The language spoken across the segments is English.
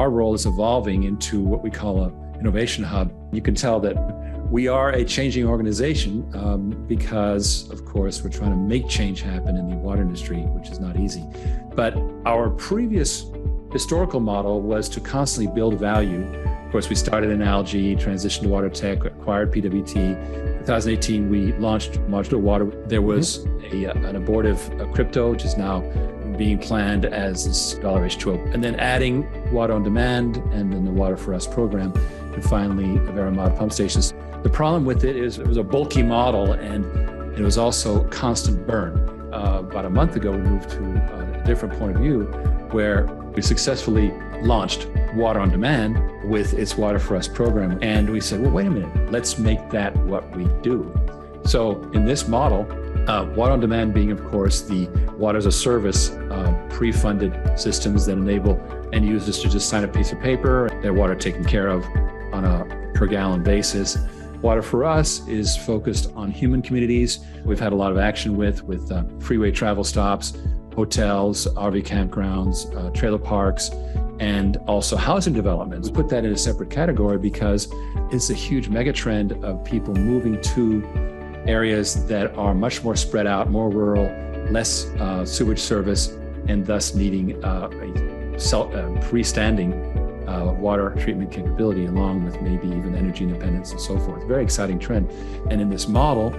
our role is evolving into what we call an innovation hub. You can tell that we are a changing organization because, of course, we're trying to make change happen in the water industry, which is not easy. But our previous historical model was to constantly build value. Of course, we started in algae, transitioned to water tech, acquired PWT. 2018, we launched modular water. There was an abortive crypto, which is now being planned as this $H2O. And then adding water on demand and then the Water for Us program. And finally, Veramod pump stations. The problem with it is it was a bulky model and it was also constant burn. About a month ago, we moved to a different point of view where we successfully launched Water on Demand with its Water for Us program. And we said, well, wait a minute, let's make that what we do. So in this model, Water on Demand being, of course, the water as a service pre-funded systems that enable end users to just sign a piece of paper, their water taken care of on a per gallon basis. Water for Us is focused on human communities. We've had a lot of action with freeway travel stops, hotels, RV campgrounds, trailer parks, and also housing developments. Put that in a separate category because it's a huge mega trend of people moving to areas that are much more spread out, more rural, less sewage service, and thus needing a freestanding water treatment capability, along with maybe even energy independence and so forth. Very exciting trend. And in this model,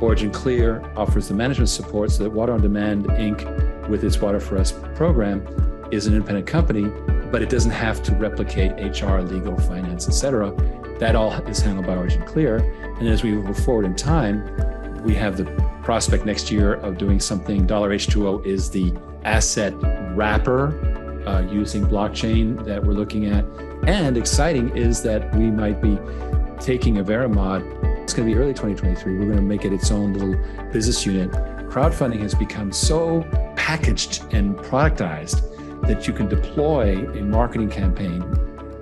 OriginClear offers the management support so that Water on Demand, Inc., with its Water for Us program, is an independent company, but it doesn't have to replicate HR, legal, finance, et cetera. That all is handled by OriginClear. And as we move forward in time, we have the prospect next year of doing something. $H2O is the asset wrapper using blockchain that we're looking at. And exciting is that we might be taking a Veramod. It's going to be early 2023. We're going to make it its own little business unit. Crowdfunding has become so packaged and productized that you can deploy a marketing campaign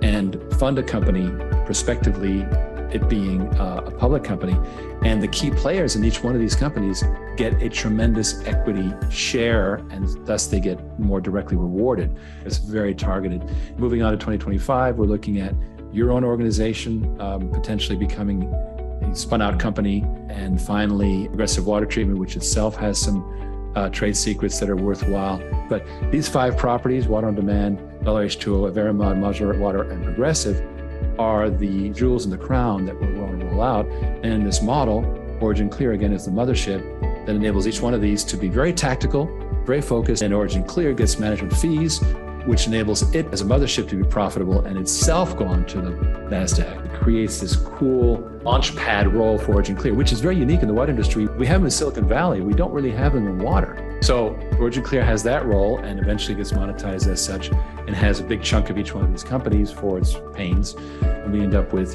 and fund a company, prospectively it being a public company. And the key players in each one of these companies get a tremendous equity share, and thus they get more directly rewarded. It's very targeted. Moving on to 2025, we're looking at your own organization potentially becoming a spun out company. And finally, aggressive water treatment, which itself has some trade secrets that are worthwhile. But these 5 properties, Water on Demand, H2O, Veramod, Modular Water, and Progressive, are the jewels in the crown that we're going to roll out. And in this model, OriginClear, again, is the mothership that enables each one of these to be very tactical, very focused, and OriginClear gets management fees, which enables it as a mothership to be profitable and itself go on to the NASDAQ. It creates this cool launchpad role for OriginClear, which is very unique in the water industry. We have them in Silicon Valley. We don't really have them in water. So OriginClear has that role and eventually gets monetized as such and has a big chunk of each one of these companies for its pains. And we end up with,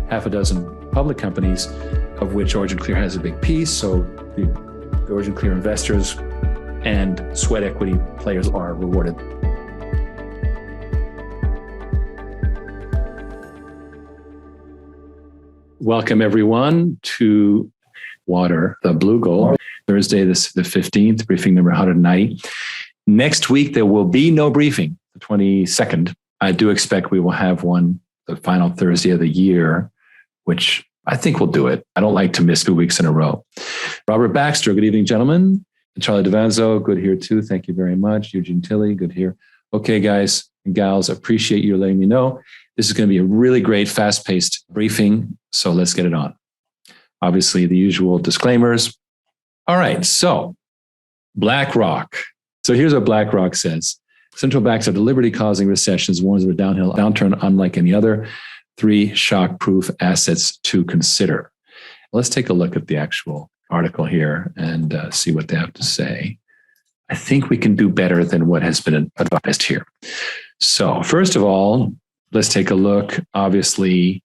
half a dozen public companies, of which OriginClear has a big piece. So the OriginClear investors and sweat equity players are rewarded. Welcome, everyone, to Water, the Blue Goal. Thursday, the 15th, briefing number 190. Next week, there will be no briefing, the 22nd. I do expect we will have one the final Thursday of the year, which I think we'll do it. I don't like to miss 2 weeks in a row. Robert Baxter, good evening, gentlemen. And Charlie DeVanzo, good here too. Thank you very much. Eugene Tilley, good here. Okay, guys and gals, appreciate you letting me know. This is going to be a really great, fast-paced briefing, so let's get it on. Obviously, the usual disclaimers. All right, so BlackRock. So here's what BlackRock says. Central banks are deliberately causing recessions, warns of a downturn unlike any other. 3 shock-proof assets to consider. Let's take a look at the actual article here and see what they have to say. I think we can do better than what has been advised here. So first of all, let's take a look. Obviously,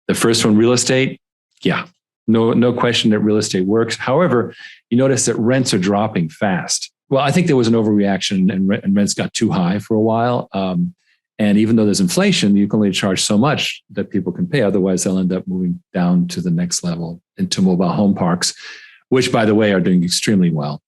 the first one, real estate. Yeah, no question that real estate works. However, you notice that rents are dropping fast. Well, I think there was an overreaction and rents got too high for a while. And even though there's inflation, you can only charge so much that people can pay. Otherwise, they'll end up moving down to the next level into mobile home parks, which, by the way, are doing extremely well.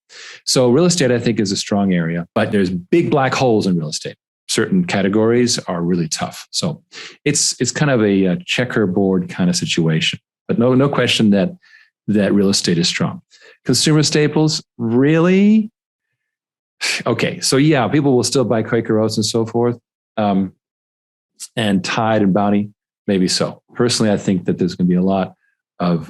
So real estate, I think, is a strong area, but there's big black holes in real estate. certain categories are really tough. So it's kind of a checkerboard kind of situation. But no question that real estate is strong. Consumer staples, really? Okay, so yeah, people will still buy Quaker Oats and so forth. And Tide and Bounty, maybe so. Personally, I think that there's going to be a lot of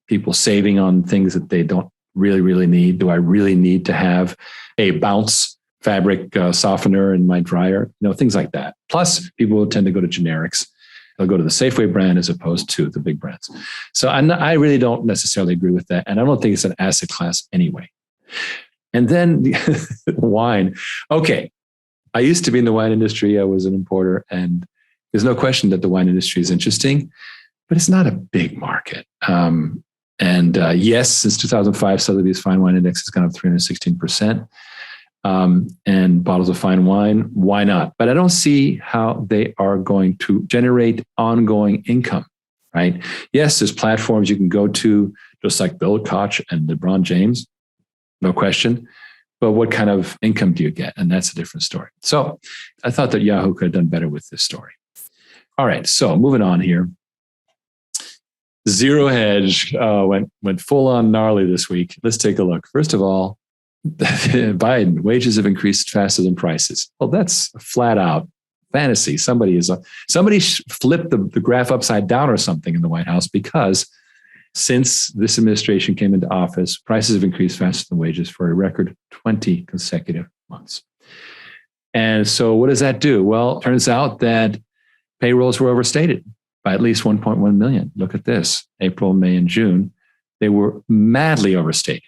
people saving on things that they don't really need. Do I really need to have a Bounce fabric softener in my dryer? Things like that. Plus, people will tend to go to generics. They'll go to the Safeway brand as opposed to the big brands. So I really don't necessarily agree with that. And I don't think it's an asset class anyway. And then wine. Okay. I used to be in the wine industry. I was an importer, and there's no question that the wine industry is interesting, but it's not a big market. Yes, since 2005, Sotheby's Fine Wine Index has gone up 316%. And bottles of fine wine, why not? But I don't see how they are going to generate ongoing income, right? Yes, there's platforms you can go to, just like Bill Koch and LeBron James, no question. But what kind of income do you get? And that's a different story. So I thought that Yahoo could have done better with this story. All right, so moving on here. Zero Hedge went full on gnarly this week. Let's take a look. First of all, Biden, wages have increased faster than prices. Well, that's flat out fantasy. Somebody flipped the graph upside down or something in the White House, because since this administration came into office, prices have increased faster than wages for a record 20 consecutive months. And so what does that do? Well, it turns out that payrolls were overstated by at least 1.1 million. Look at this, April, May, and June. They were madly overstated.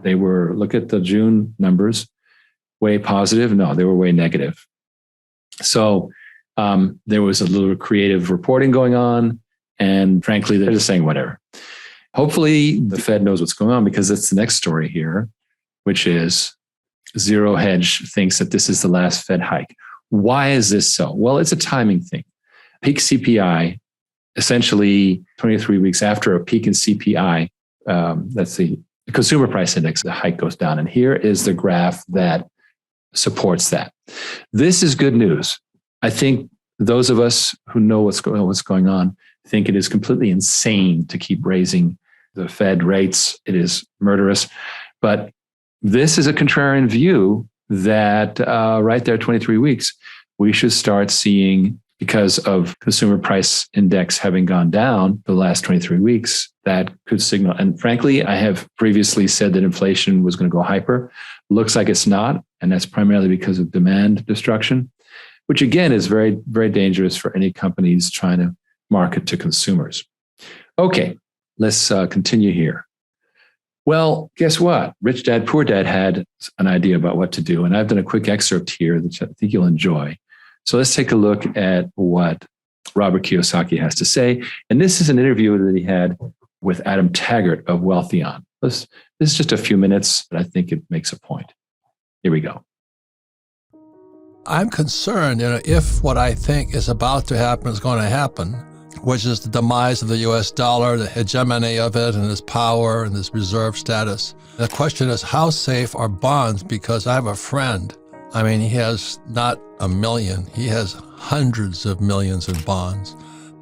Look at the June numbers, way positive. No, they were way negative. So there was a little creative reporting going on. And frankly, they're just saying whatever. Hopefully the Fed knows what's going on, because that's the next story here, which is Zero Hedge thinks that this is the last Fed hike. Why is this so? Well, it's a timing thing. Peak CPI, essentially 23 weeks after a peak in CPI, that's the consumer price index, the hike goes down. And here is the graph that supports that. This is good news. I think those of us who know what's going on think it is completely insane to keep raising the Fed rates. It is murderous. But this is a contrarian view that right there, 23 weeks, we should start seeing, because of consumer price index having gone down the last 23 weeks, that could signal. And frankly, I have previously said that inflation was going to go hyper. Looks like it's not. And that's primarily because of demand destruction, which again is very, very dangerous for any companies trying to market to consumers. Okay, let's continue here. Well, guess what? Rich Dad, Poor Dad had an idea about what to do. And I've done a quick excerpt here that I think you'll enjoy. So let's take a look at what Robert Kiyosaki has to say. And this is an interview that he had with Adam Taggart of Wealthion. This is just a few minutes, but I think it makes a point. Here we go. I'm concerned, if what I think is about to happen is going to happen, which is the demise of the U.S. dollar, the hegemony of it, and its power and its reserve status. The question is, how safe are bonds? Because I have a friend. He has not a million. He has hundreds of millions in bonds.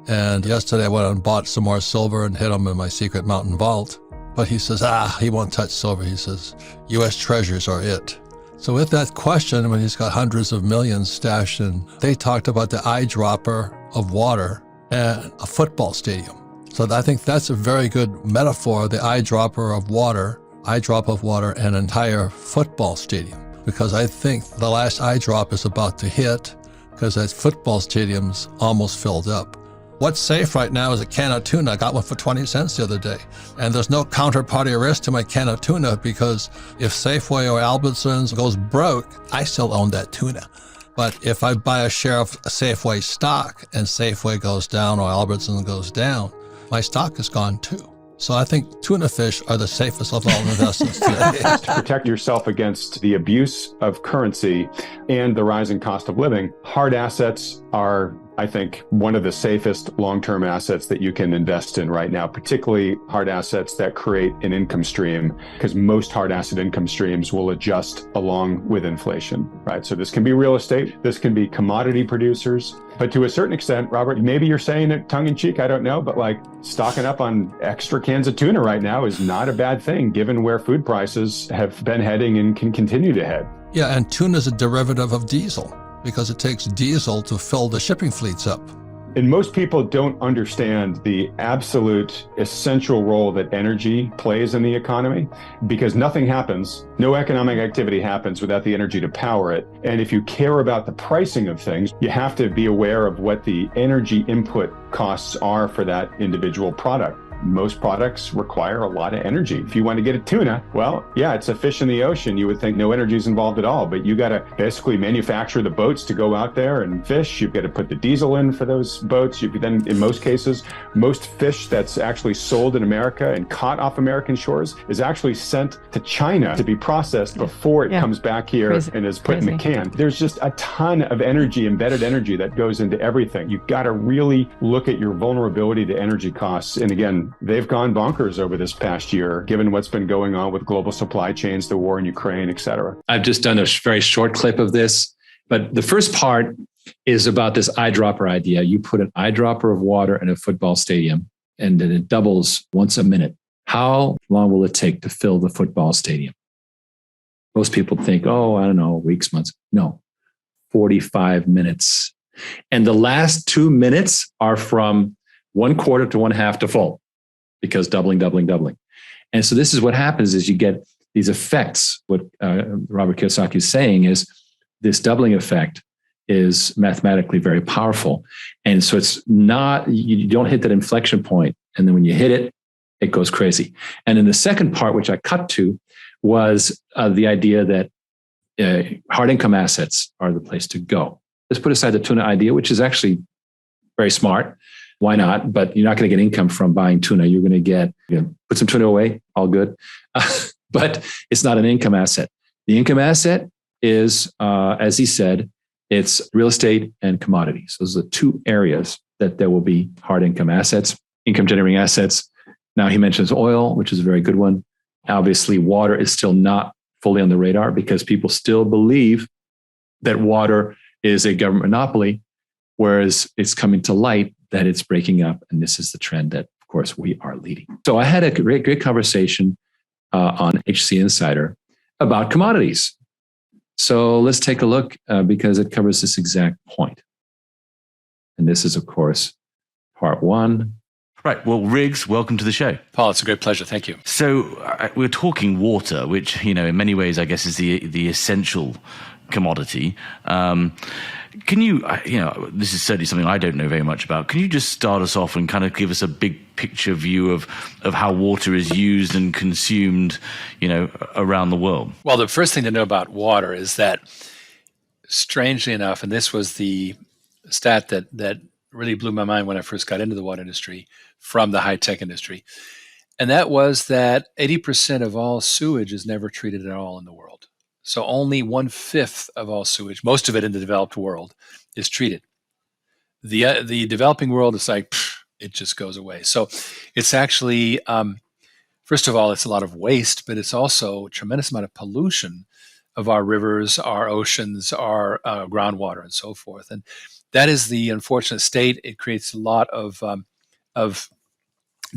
And yesterday I went and bought some more silver and hid them in my secret mountain vault. But he says, he won't touch silver. He says, U.S. Treasuries are it. So with that question, when he's got hundreds of millions stashed in, they talked about the eyedropper of water and a football stadium. So I think that's a very good metaphor, the eyedropper of water, eyedrop of water, and an entire football stadium. Because I think the last eyedrop is about to hit, because that football stadium's almost filled up. What's safe right now is a can of tuna. I got one for 20 cents the other day. And there's no counterparty risk to my can of tuna, because if Safeway or Albertsons goes broke, I still own that tuna. But if I buy a share of Safeway stock and Safeway goes down or Albertsons goes down, my stock is gone too. So I think tuna fish are the safest of all investments today. To protect yourself against the abuse of currency and the rising cost of living, hard assets are, I think, one of the safest long-term assets that you can invest in right now, particularly hard assets that create an income stream, because most hard asset income streams will adjust along with inflation, right? So this can be real estate, this can be commodity producers, but to a certain extent, Robert, maybe you're saying it tongue in cheek, I don't know, but like stocking up on extra cans of tuna right now is not a bad thing, given where food prices have been heading and can continue to head. Yeah, and tuna is a derivative of diesel because it takes diesel to fill the shipping fleets up. And most people don't understand the absolute essential role that energy plays in the economy, because nothing happens, no economic activity happens without the energy to power it. And if you care about the pricing of things, you have to be aware of what the energy input costs are for that individual product. Most products require a lot of energy. If you want to get a tuna, well, yeah, it's a fish in the ocean. You would think no energy is involved at all, but you got to basically manufacture the boats to go out there and fish. You've got to put the diesel in for those boats. You then, in most cases, most fish that's actually sold in America and caught off American shores is actually sent to China to be processed before it comes back here and is put in the can. There's just a ton of energy, embedded energy that goes into everything. You've got to really look at your vulnerability to energy costs. And again, they've gone bonkers over this past year, given what's been going on with global supply chains, the war in Ukraine, et cetera. I've just done a very short clip of this, but the first part is about this eyedropper idea. You put an eyedropper of water in a football stadium, and then it doubles once a minute. How long will it take to fill the football stadium? Most people think, oh, I don't know, weeks, months. No, 45 minutes. And the last 2 minutes are from 1/4 to 1/2 to full, because doubling. And so this is what happens is you get these effects. What Robert Kiyosaki is saying is this doubling effect is mathematically very powerful. And so it's not, you don't hit that inflection point. And then when you hit it, it goes crazy. And then the second part, which I cut to, was the idea that hard income assets are the place to go. Let's put aside the tuna idea, which is actually very smart. Why not? But you're not going to get income from buying tuna. You're going to put some tuna away, all good. But it's not an income asset. The income asset is, as he said, it's real estate and commodities. Those are the two areas that there will be hard income assets, income generating assets. Now he mentions oil, which is a very good one. Obviously, water is still not fully on the radar because people still believe that water is a government monopoly, whereas it's coming to light that it's breaking up. And this is the trend that, of course, we are leading. So I had a great conversation on HC Insider about commodities. So let's take a look because it covers this exact point. And this is, of course, part one. Right. Well, Riggs, welcome to the show. Paul, it's a great pleasure. Thank you. So we're talking water, which, in many ways, I guess, is the essential commodity. Can you, this is certainly something I don't know very much about. Can you just start us off and kind of give us a big picture view of how water is used and consumed, around the world? Well, the first thing to know about water is that, strangely enough, and this was the stat that really blew my mind when I first got into the water industry from the high-tech industry, and that was that 80% of all sewage is never treated at all in the world. So only 1/5 of all sewage, most of it in the developed world, is treated. The developing world is like, it just goes away. So it's actually, first of all, it's a lot of waste, but it's also a tremendous amount of pollution of our rivers, our oceans, our groundwater, and so forth. And that is the unfortunate state. It creates a lot of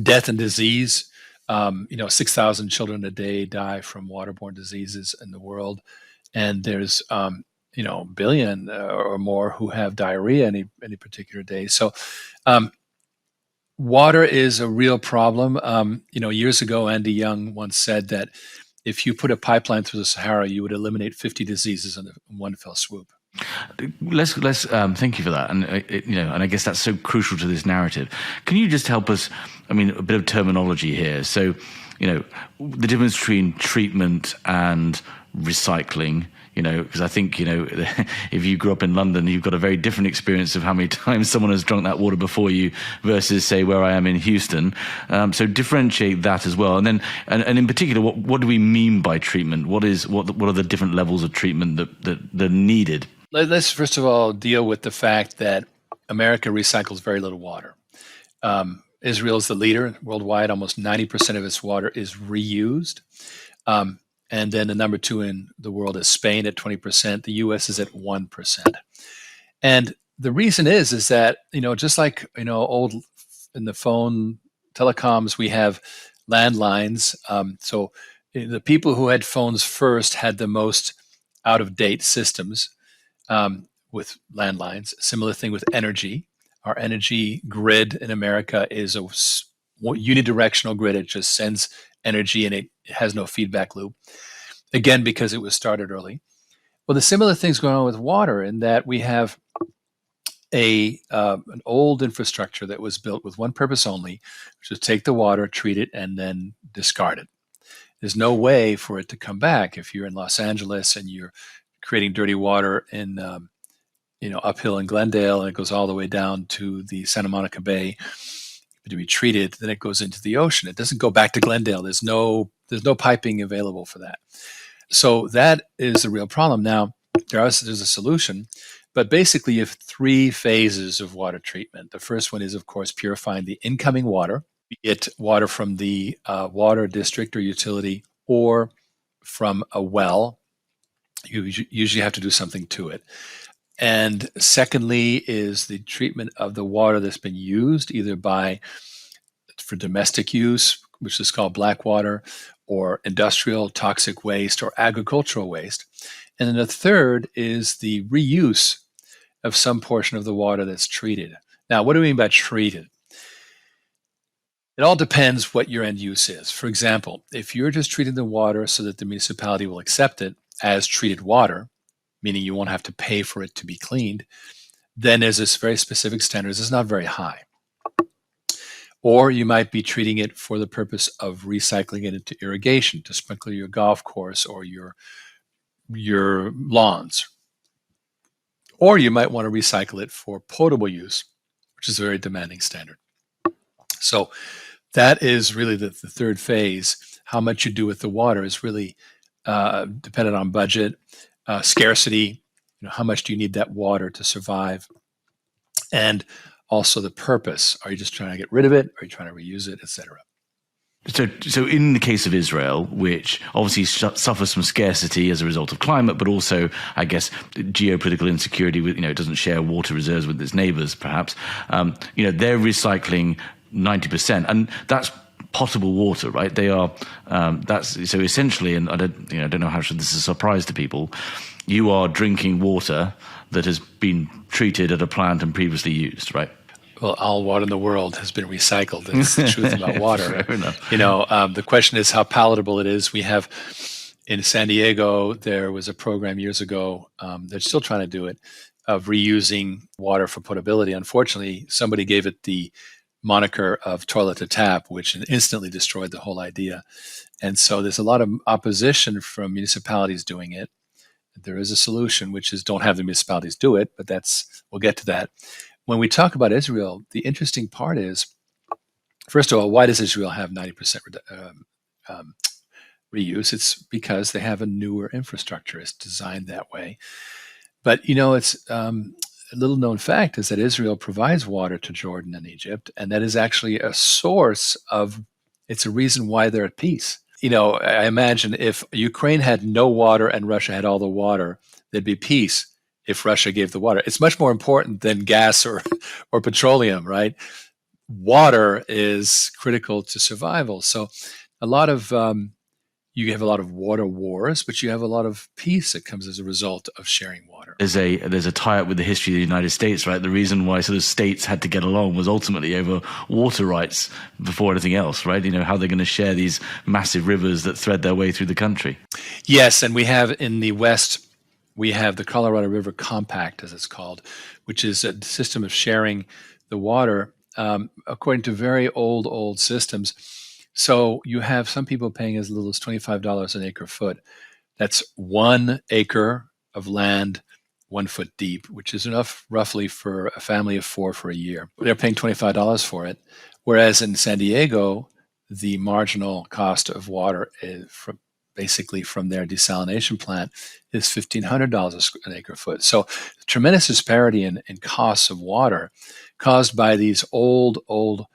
death and disease. 6,000 children a day die from waterborne diseases in the world. And there's, billion or more who have diarrhea any particular day. So water is a real problem. Years ago, Andy Young once said that if you put a pipeline through the Sahara, you would eliminate 50 diseases in one fell swoop. Let's thank you for that, and and I guess that's so crucial to this narrative. Can you just help us? I mean, a bit of terminology here. So, the difference between treatment and recycling. Because I think if you grew up in London, you've got a very different experience of how many times someone has drunk that water before you versus, say, where I am in Houston. So differentiate that as well, and then and in particular, what do we mean by treatment? What are the different levels of treatment that are needed? Let's first of all deal with the fact that America recycles very little water. Israel is the leader worldwide. Almost 90% of its water is reused. And then the number two in the world is Spain at 20%. The U.S. is at 1%. And the reason is that, just like, old in the phone telecoms, we have landlines. So the people who had phones first had the most out-of-date systems with landlines. Similar thing with energy. Our energy grid in America is a unidirectional grid. It just sends energy and it has no feedback loop. Again, because it was started early. Well, the similar thing's going on with water in that we have an old infrastructure that was built with one purpose only, which is take the water, treat it, and then discard it. There's no way for it to come back. If you're in Los Angeles and you're creating dirty water in uphill in Glendale, and it goes all the way down to the Santa Monica Bay to be treated, then it goes into the ocean. It doesn't go back to Glendale. There's no piping available for that. So that is the real problem. Now, there's a solution, but basically you have three phases of water treatment. The first one is, of course, purifying the incoming water, be it water from the water district or utility or from a well. You usually have to do something to it. And secondly is the treatment of the water that's been used either for domestic use, which is called black water, or industrial toxic waste or agricultural waste. And then the third is the reuse of some portion of the water that's treated. Now, what do we mean by treated? It all depends what your end use is. For example, if you're just treating the water so that the municipality will accept it as treated water, meaning you won't have to pay for it to be cleaned, then there's this very specific standards. It's not very high. Or you might be treating it for the purpose of recycling it into irrigation to sprinkle your golf course or your lawns. Or you might want to recycle it for potable use, which is a very demanding standard. So that is really the third phase. How much you do with the water is really dependent on budget, scarcity, how much do you need that water to survive, and also the purpose. Are you just trying to get rid of it? Are you trying to reuse it, etc.? So in the case of Israel, which obviously suffers from scarcity as a result of climate, but also, I guess, geopolitical insecurity with, it doesn't share water reserves with its neighbors, perhaps, they're recycling 90%, and that's potable water, right? They are, that's, so essentially, and I don't know how this is a surprise to people, you are drinking water that has been treated at a plant and previously used, right? Well, all water in the world has been recycled. That's the truth about water. Fair enough. The question is how palatable it is. We have in San Diego, there was a program years ago, they're still trying to do it, of reusing water for potability. Unfortunately, somebody gave it the moniker of toilet to tap, which instantly destroyed the whole idea. And so there's a lot of opposition from municipalities doing it. There is a solution, which is don't have the municipalities do it, but we'll get to that. When we talk about Israel, the interesting part is, first of all, why does Israel have 90% reuse? It's because they have a newer infrastructure. It's designed that way. But, it's a little known fact is that Israel provides water to Jordan and Egypt, and that is actually a source it's a reason why they're at peace. I imagine if Ukraine had no water and Russia had all the water, there'd be peace if Russia gave the water. It's much more important than gas or petroleum, right? Water is critical to survival. So a lot of you have a lot of water wars, but you have a lot of peace that comes as a result of sharing water. There's a tie-up with the history of the United States, right? The reason why sort of states had to get along was ultimately over water rights before anything else, right? How they're going to share these massive rivers that thread their way through the country. Yes, and we have in the West, we have the Colorado River Compact, as it's called, which is a system of sharing the water according to very old systems. So you have some people paying as little as $25 an acre foot. That's 1 acre of land 1 foot deep, which is enough roughly for a family of 4 for a year. They're paying $25 for it. Whereas in San Diego, the marginal cost of water basically from their desalination plant is $1,500 an acre foot. So tremendous disparity in costs of water caused by these old,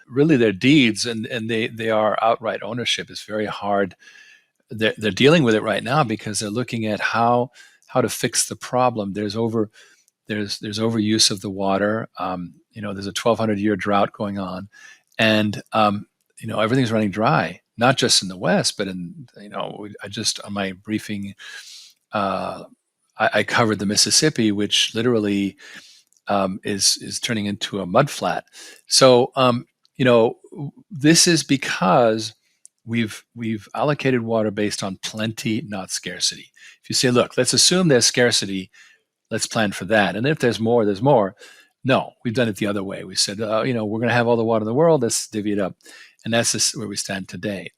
really their deeds, and they are outright ownership. It's very hard. They're dealing with it right now because they're looking at how to fix the problem. There's overuse of the water. There's a 1,200-year drought going on, and everything's running dry. Not just in the West, but I just on my briefing, I covered the Mississippi, which literally is turning into a mud flat. So this is because we've allocated water based on plenty, not scarcity. If you say, look, let's assume there's scarcity, let's plan for that, and if there's more, there's more. No, we've done it the other way. We said, we're going to have all the water in the world, let's divvy it up. And that's just where we stand today.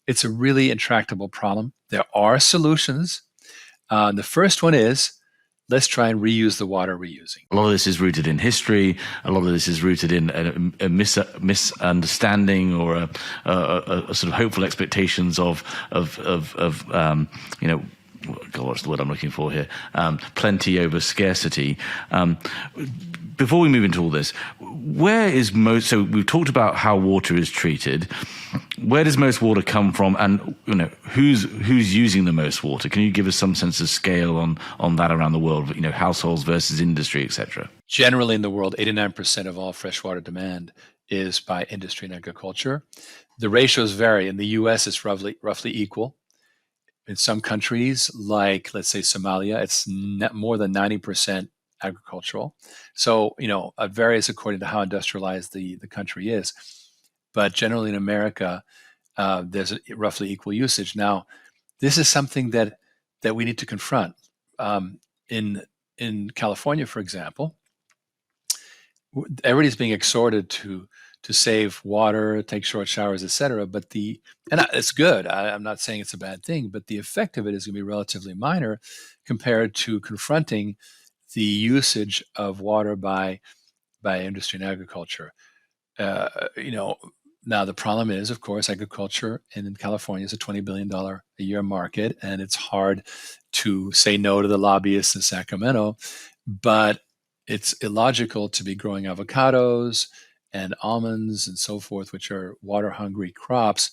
It's a really intractable problem. There are solutions. The first one is, let's try and reuse the water reusing. A lot of this is rooted in history. A lot of this is rooted in a misunderstanding or a sort of hopeful expectations of God, what's the word I'm looking for here? Plenty over scarcity. Before we move into all this, where is most? So we've talked about how water is treated. Where does most water come from, and who's using the most water? Can you give us some sense of scale on that around the world? Households versus industry, etc. Generally, in the world, 89% of all freshwater demand is by industry and agriculture. The ratios vary. In the U.S., it's roughly equal. In some countries, like let's say Somalia, it's more than 90% agricultural. So, it varies according to how industrialized the country is. But generally in America, there's a roughly equal usage. Now, this is something that we need to confront. In California, for example, everybody's being exhorted to save water, take short showers, etc. But and it's good. I'm not saying it's a bad thing, but the effect of it is going to be relatively minor compared to confronting the usage of water by industry and agriculture. Now the problem is, of course, agriculture in California is a $20 billion a year market, and it's hard to say no to the lobbyists in Sacramento, but it's illogical to be growing avocados and almonds and so forth, which are water-hungry crops,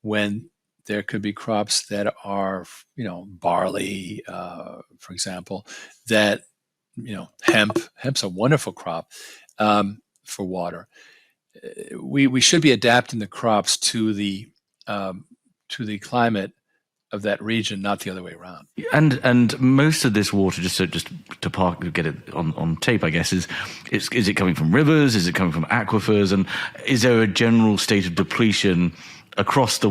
when there could be crops that are, barley, for example, that, hemp's a wonderful crop for water. We should be adapting the crops to the climate of that region, not the other way around. And most of this water, just to get it on tape, I guess, is it coming from rivers? Is it coming from aquifers? And is there a general state of depletion across the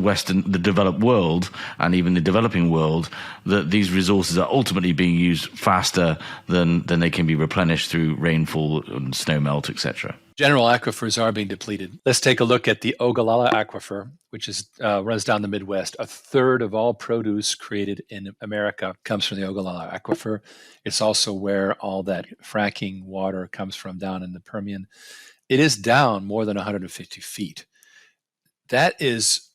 developed world and even the developing world, that these resources are ultimately being used faster than they can be replenished through rainfall and snow melt, etc.? General aquifers are being depleted. Let's take a look at the Ogallala Aquifer, which runs down the Midwest. A third of all produce created in America comes from the Ogallala Aquifer. It's also where all that fracking water comes from down in the Permian. It is down more than 150 feet. That is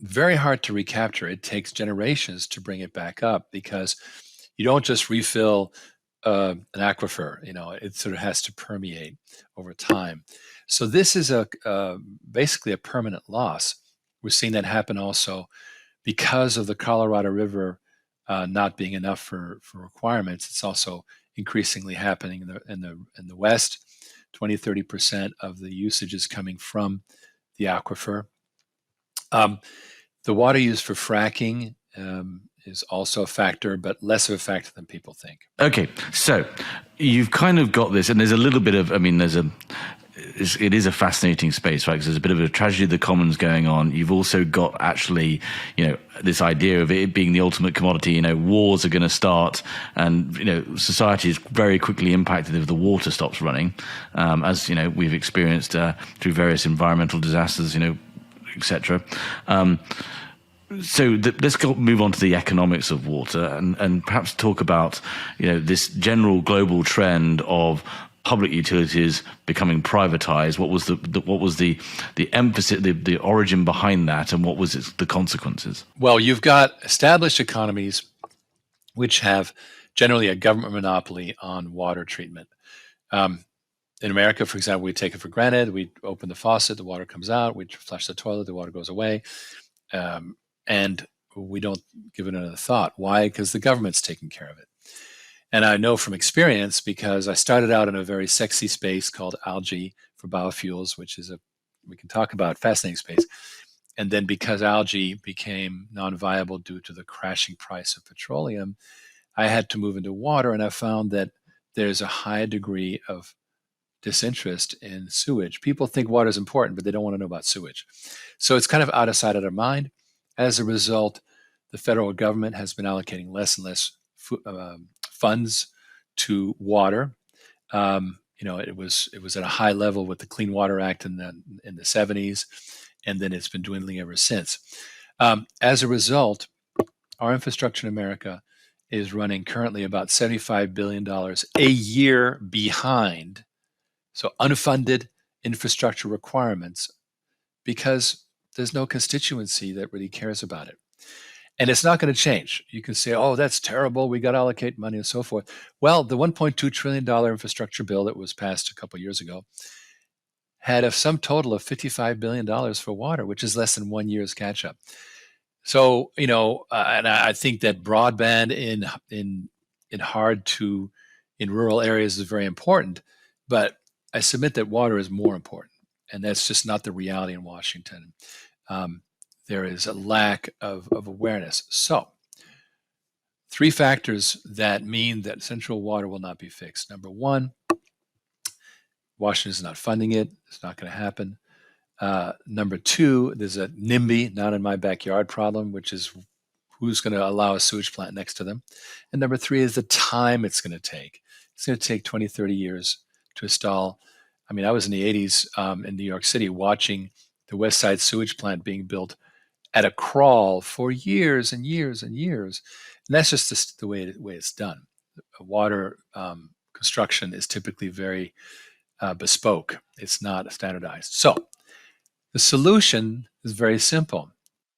very hard to recapture. It takes generations to bring it back up, because you don't just refill an aquifer. It sort of has to permeate over time. So this is basically a permanent loss. We're seeing that happen also because of the Colorado River not being enough for requirements. It's also increasingly happening in the West. 20-30% of the usage is coming from the aquifer. The water used for fracking is also a factor, but less of a factor than people think. Okay, so you've kind of got this, and there's a little bit of, it is a fascinating space, right? Because there's a bit of a tragedy of the commons going on. You've also got actually, this idea of it being the ultimate commodity. Wars are going to start, and society is very quickly impacted if the water stops running, as we've experienced through various environmental disasters, etc. So let's move on to the economics of water, and perhaps talk about this general global trend of public utilities becoming privatized? What was the emphasis, the origin behind that, and what was the consequences? Well, you've got established economies which have generally a government monopoly on water treatment. In America, for example, we take it for granted. We open the faucet, the water comes out. We flush the toilet, the water goes away. And we don't give it another thought. Why? Because the government's taking care of it. And I know from experience, because I started out in a very sexy space called algae for biofuels, which is we can talk about, fascinating space. And then because algae became non-viable due to the crashing price of petroleum, I had to move into water, and I found that there's a high degree of disinterest in sewage. People think water is important, but they don't want to know about sewage. So it's kind of out of sight, out of mind. As a result, the federal government has been allocating less and less funds to water. It was at a high level with the Clean Water Act in the 70s, and then it's been dwindling ever since. As a result, our infrastructure in America is running currently about $75 billion a year behind. So unfunded infrastructure requirements, because there's no constituency that really cares about it. And it's not going to change. You can say, oh, that's terrible. We got to allocate money and so forth. Well, the $1.2 trillion infrastructure bill that was passed a couple of years ago had a sum total of $55 billion for water, which is less than 1 year's catch up. So, and I think that broadband in rural areas is very important, but I submit that water is more important, and that's just not the reality in Washington. There is a lack of awareness. So, 3 factors that mean that central water will not be fixed. Number 1, Washington is not funding it. It's not going to happen. Number 2, there's a NIMBY, not in my backyard problem, which is who's going to allow a sewage plant next to them. And number 3 is the time it's going to take. It's going to take 20, 30 years to install. I mean, I was in the 80s in New York City watching the West Side sewage plant being built at a crawl for years and years and years. And that's just the way it's done. Water construction is typically very bespoke. It's not standardized. So the solution is very simple.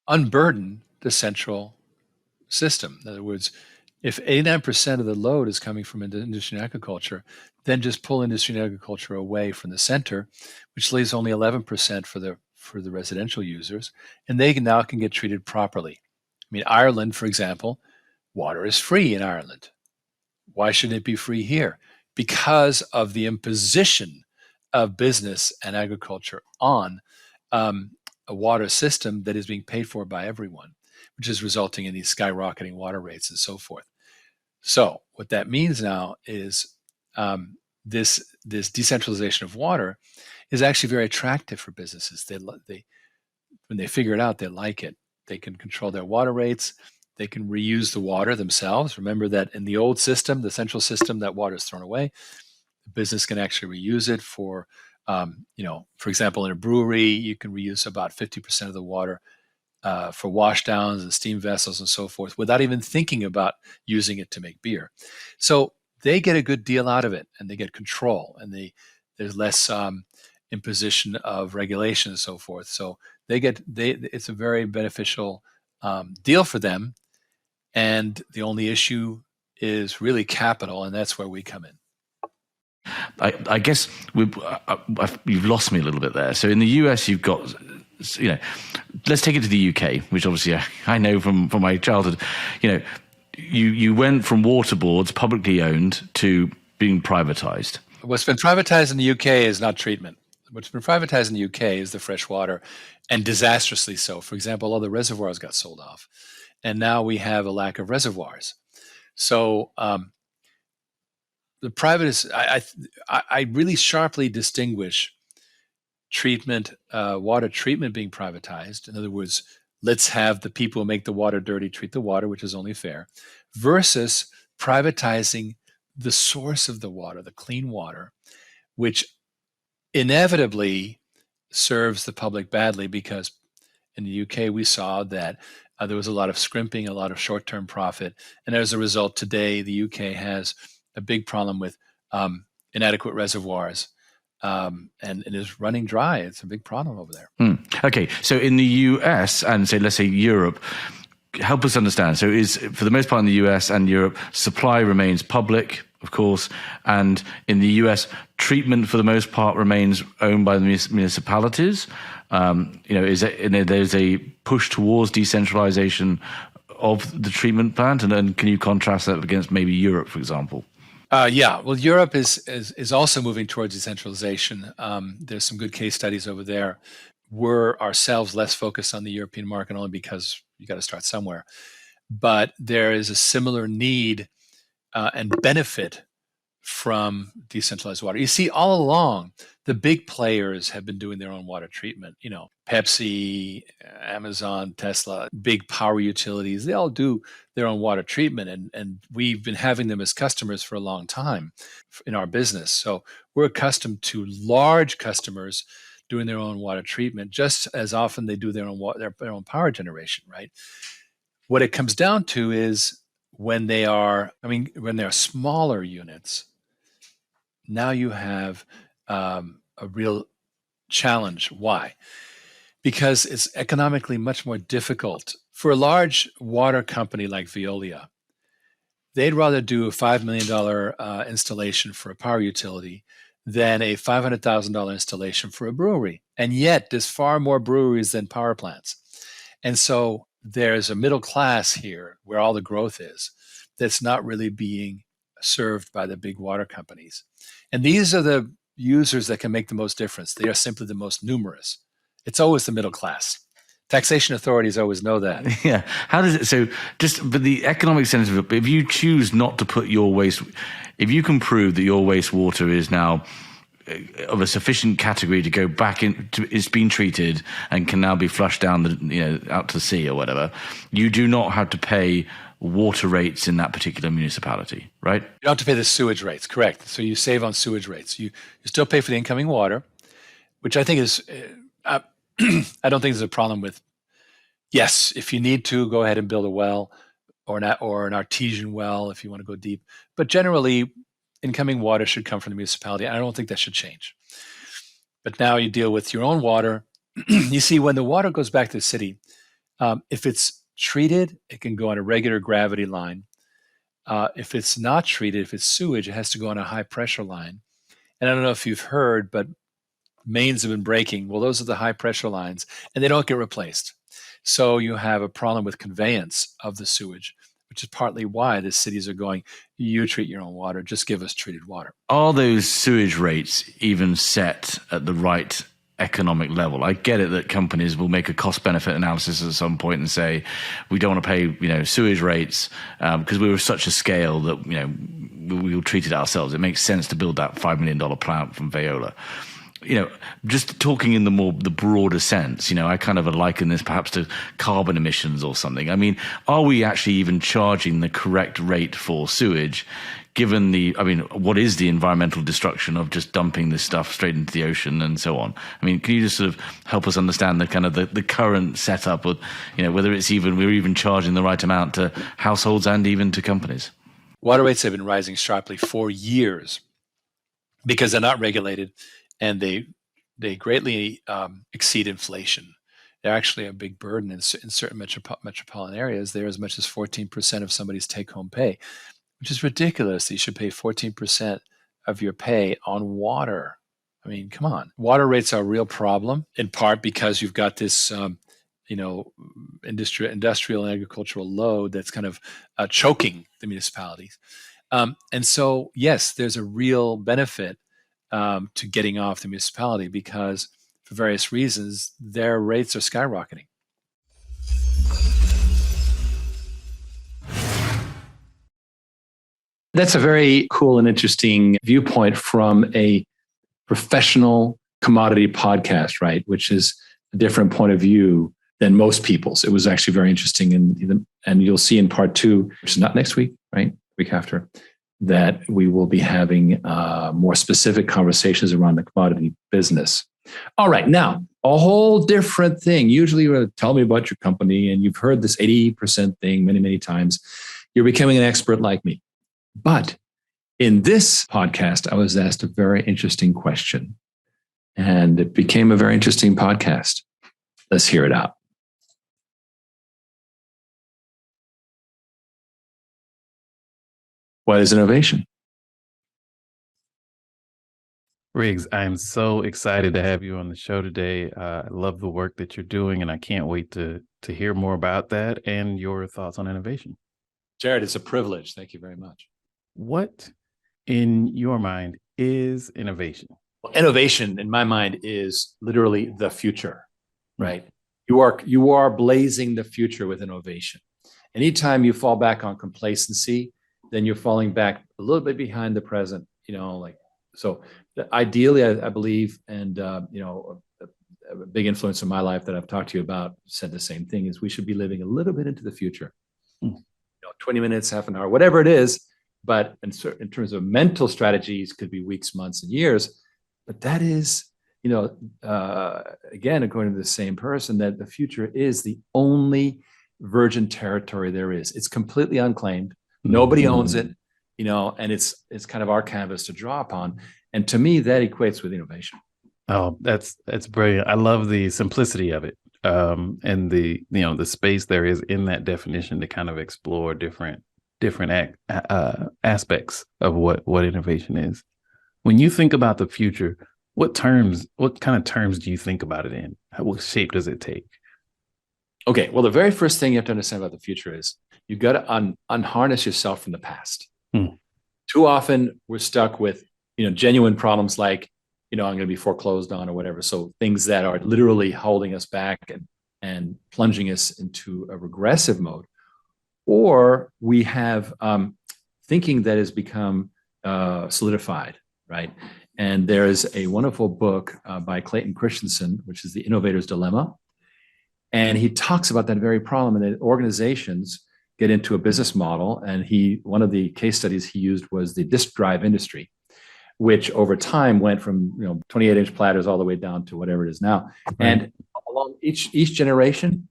Unburden the central system. In other words, if 89% of the load is coming from industry and agriculture, then just pull industry and agriculture away from the center, which leaves only 11% for the residential users, and they now can get treated properly. I mean, Ireland, for example, water is free in Ireland. Why shouldn't it be free here? Because of the imposition of business and agriculture on a water system that is being paid for by everyone, which is resulting in these skyrocketing water rates and so forth. So what that means now is this decentralization of water is actually very attractive for businesses. They when they figure it out, they like it. They can control their water rates. They can reuse the water themselves. Remember that in the old system, the central system, that water is thrown away. The business can actually reuse it for, for example, in a brewery, you can reuse about 50% of the water for washdowns and steam vessels and so forth without even thinking about using it to make beer. So they get a good deal out of it, and they get control, and there's less imposition of regulation and so forth. So it's a very beneficial deal for them. And the only issue is really capital, and that's where we come in. I guess you've lost me a little bit there. So in the US, you've got, let's take it to the UK, which obviously I know from my childhood. You went from water boards, publicly owned, to being privatized. What's been privatized in the UK is not treatment. What's been privatized in the UK is the fresh water, and disastrously so. For example, all the reservoirs got sold off, and now we have a lack of reservoirs. So the private is, I really sharply distinguish treatment, water treatment being privatized. In other words, let's have the people who make the water dirty treat the water, which is only fair, versus privatizing the source of the water, the clean water, which inevitably serves the public badly, because in the UK we saw that there was a lot of scrimping, a lot of short-term profit, and as a result, today the UK has a big problem with inadequate reservoirs, and it is running dry. It's a big problem over there. Okay, so in the US and let's say Europe, help us understand. So is, for the most part in the US and Europe, supply remains public, of course, and in the US, treatment for the most part remains owned by the municipalities. There's a push towards decentralization of the treatment plant, and then can you contrast that against maybe Europe, for example? Well, Europe is also moving towards decentralization. There's some good case studies over there. We're ourselves less focused on the European market only because you got to start somewhere. But there is a similar need and benefit from decentralized water. You see, all along, the big players have been doing their own water treatment. Pepsi, Amazon, Tesla, big power utilities, they all do their own water treatment. And we've been having them as customers for a long time in our business. So we're accustomed to large customers doing their own water treatment just as often they do their own power generation, right? What it comes down to is when they are smaller units, now you have a real challenge. Why? Because it's economically much more difficult. For a large water company like Veolia, they'd rather do a $5 million installation for a power utility than a $500,000 installation for a brewery. And yet there's far more breweries than power plants. And so there's a middle class here where all the growth is that's not really being served by the big water companies. And these are the users that can make the most difference. They are simply the most numerous. It's always the middle class. Taxation authorities always know that. Yeah. How does it, but the economic sense of it, if you choose not to put your waste, if you can prove that your wastewater is now of a sufficient category to go back it's been treated and can now be flushed down out to the sea or whatever, you do not have to pay water rates in that particular municipality, right? You don't have to pay the sewage rates, correct. So you save on sewage rates. You still pay for the incoming water, which I think is, I don't think there's a problem with. Yes, if you need to, go ahead and build a well or an artesian well if you want to go deep. But generally, incoming water should come from the municipality. I don't think that should change. But now you deal with your own water. You see, when the water goes back to the city, if it's treated, it can go on a regular gravity line. If it's not treated, if it's sewage, it has to go on a high pressure line. And I don't know if you've heard, but mains have been breaking. Well, those are the high pressure lines, and they don't get replaced. So you have a problem with conveyance of the sewage, which is partly why the cities are going, you treat your own water, just give us treated water. Are those sewage rates even set at the right economic level? I get it that companies will make a cost-benefit analysis at some point and say, we don't want to pay, sewage rates because we were such a scale that, we will treat it ourselves. It makes sense to build that $5 million plant from Veolia. Just talking in the broader sense, I kind of liken this perhaps to carbon emissions or something. I mean, are we actually even charging the correct rate for sewage, given what is the environmental destruction of just dumping this stuff straight into the ocean and so on? I mean, can you just sort of help us understand the kind of the current setup of, whether we're even charging the right amount to households and even to companies? Water rates have been rising sharply for years because they're not regulated. And they greatly exceed inflation. They're actually a big burden in certain metropolitan areas. They're as much as 14% of somebody's take-home pay, which is ridiculous. You should pay 14% of your pay on water. I mean, come on. Water rates are a real problem, in part because you've got this, industrial and agricultural load that's kind of choking the municipalities. And so, yes, there's a real benefit to getting off the municipality because for various reasons, their rates are skyrocketing. That's a very cool and interesting viewpoint from a professional commodity podcast, right? Which is a different point of view than most people's. It was actually very interesting. And you'll see in part 2, which is not next week, right? Week after, that we will be having more specific conversations around the commodity business. All right, now, a whole different thing. Usually you're going to tell me about your company, and you've heard this 80% thing many, many times. You're becoming an expert like me. But In this podcast, I was asked a very interesting question, and it became a very interesting podcast. Let's hear it out. What is innovation? Riggs, I am so excited to have you on the show today. I love the work that you're doing, and I can't wait to hear more about that and your thoughts on innovation. Jared, it's a privilege. Thank you very much. What, in your mind, is innovation? Well, innovation, in my mind, is literally the future, right? You are blazing the future with innovation. Anytime you fall back on complacency, then you're falling back a little bit behind the present. So. Ideally, I believe, and a big influence in my life that I've talked to you about said the same thing: is we should be living a little bit into the future. 20 minutes, half an hour, whatever it is. But in terms of mental strategies, could be weeks, months, and years. But that is, again, according to the same person, that the future is the only virgin territory there is. It's completely unclaimed. Nobody owns it, and it's kind of our canvas to draw upon. And to me, that equates with innovation. Oh, that's brilliant. I love the simplicity of it, and the space there is in that definition to kind of explore different aspects of what innovation is. When you think about the future, what kind of terms do you think about it in? What shape does it take? Okay, well, the very first thing you have to understand about the future is you've got to unharness yourself from the past. Too often we're stuck with genuine problems like, I'm going to be foreclosed on or whatever. So things that are literally holding us back and plunging us into a regressive mode. Or we have thinking that has become solidified, right? And there is a wonderful book by Clayton Christensen, which is The Innovator's Dilemma. And he talks about that very problem, and that organizations get into a business model. And one of the case studies he used was the disk drive industry, which over time went from 28-inch platters all the way down to whatever it is now. Right. And along each generation,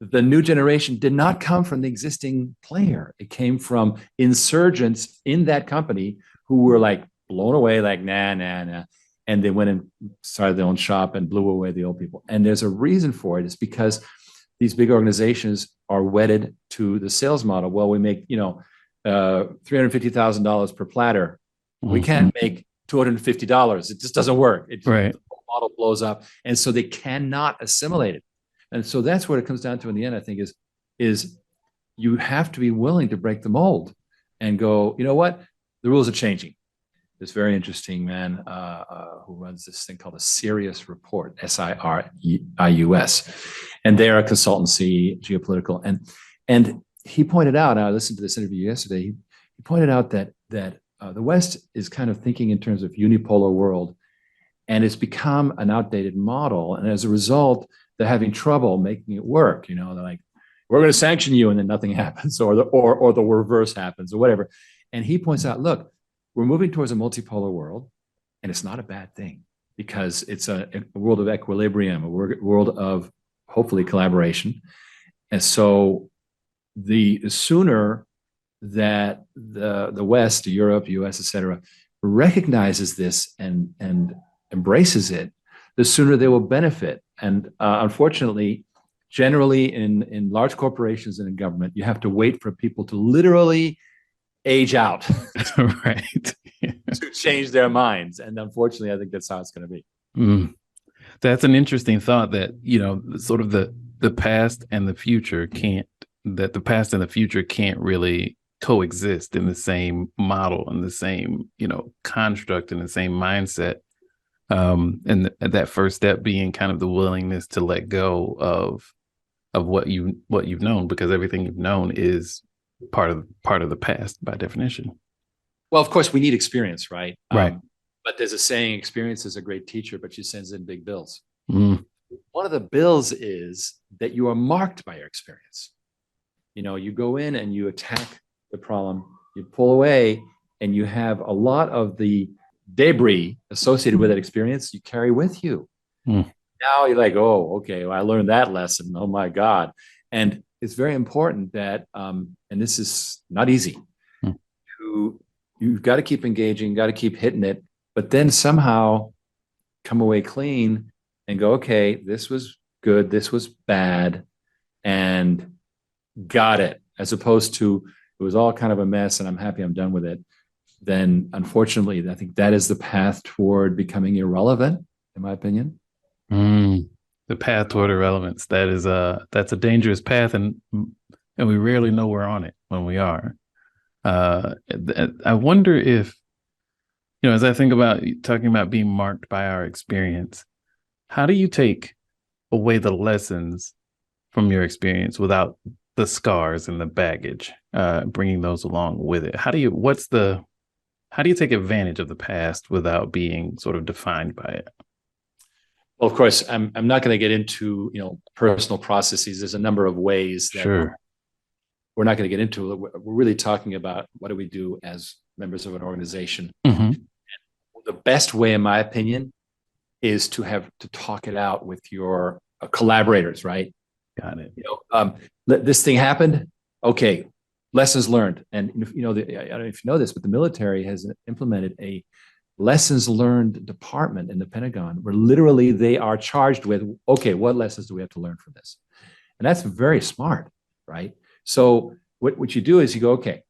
the new generation did not come from the existing player. It came from insurgents in that company who were like blown away, like nah. And they went and started their own shop and blew away the old people. And there's a reason for it. It's because these big organizations are wedded to the sales model. Well, we make $350,000 per platter. We can't make $250. It just doesn't work. Right. The model blows up. And so they cannot assimilate it. And so that's what it comes down to in the end, I think, is you have to be willing to break the mold and go, you know what? The rules are changing. This very interesting man who runs this thing called a Sirius Report, SIRIUS. And they're a consultancy, geopolitical. And he pointed out, I listened to this interview yesterday, he pointed out that the West is kind of thinking in terms of unipolar world, and it's become an outdated model. And as a result, they're having trouble making it work. They're like, we're going to sanction you, and then nothing happens, or the reverse happens, or whatever. And he points out, look, we're moving towards a multipolar world, and it's not a bad thing because it's a world of equilibrium, a world of hopefully collaboration. And so the sooner that the West, Europe, US, et cetera, recognizes this and embraces it, the sooner they will benefit. And unfortunately, generally in large corporations and in government, you have to wait for people to literally age out right. to change their minds. And unfortunately, I think that's how it's going to be. That's an interesting thought that, sort of the past and the future can't really coexist in the same model, in the same, construct, in the same mindset. And that first step being kind of the willingness to let go of what you've known, because everything you've known is part of the past by definition. Well, of course, we need experience, right? Right. But there's a saying, experience is a great teacher, but she sends in big bills. One of the bills is that you are marked by your experience. You go in and you attack the problem, you pull away, and you have a lot of the debris associated with that experience you carry with you. Now you're like, oh, okay, well, I learned that lesson. Oh my God. And it's very important that, and this is not easy, to you've got to keep engaging, got to keep hitting it, but then somehow come away clean and go, okay, this was good, this was bad, and got it, as opposed to it was all kind of a mess and I'm happy I'm done with it. Then unfortunately, I think that is the path toward becoming irrelevant, in my opinion. The path toward irrelevance. That's a dangerous path, and we rarely know we're on it when we are. I wonder if, as I think about talking about being marked by our experience, how do you take away the lessons from your experience without the scars and the baggage, bringing those along with it? How do you take advantage of the past without being sort of defined by it? Well, of course, I'm not going to get into personal processes. There's a number of ways that Sure. we're not going to get into it. We're really talking about what do we do as members of an organization. Mm-hmm. The best way, in my opinion, is to talk it out with your collaborators, right? Got it. This thing happened. Okay, lessons learned. And I don't know if you know this, but the military has implemented a lessons learned department in the Pentagon, where literally they are charged with, okay, what lessons do we have to learn from this? And that's very smart, right? So what you do is you go, okay,